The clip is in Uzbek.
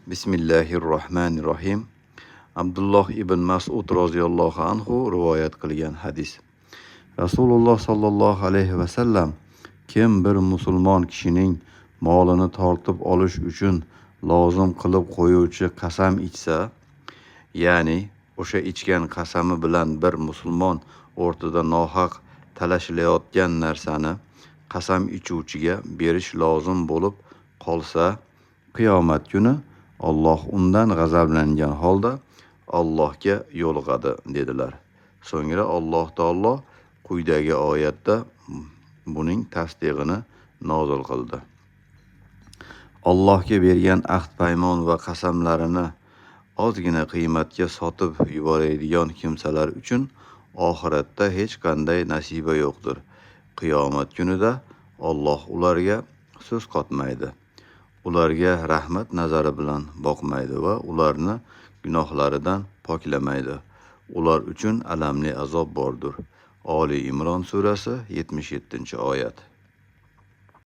Bismillahirrohmanirrohim. Abdulloh ibn Mas'ud roziyallohu anhu rivoyat qilgan hadis. Rasululloh sollallohu alayhi vasallam: kim bir musulmon kishining molini tortib olish uchun lozim qilib qo'yuvchi qasam ichsa, ya'ni o'sha ichgan qasami bilan bir musulmon o'rtada nohaq talashilayotgan narsani qasam ichuvchiga berish lozim bo'lib qolsa, qiyomat kuni Alloh undan g'azablangan holda Allohga yo'liqadi dedilar. So'ngra Alloh taolo quyidagi oyatda buning tasdig'ini nozil qildi. Allohga bergan ahd paymon va qasamlarini ozgina qiymatga sotib yuboradigan kimsalar uchun oxiratda hech qanday nasiba yo'qdir. Qiyomat kunida Alloh ularga so'z qotmaydi. Ularga rahmat nazari bilan boqmaydi va ularni gunohlaridan poklamaydi. Ular uchun alamli azob bordir. Oli Imron surasi 77-oyat.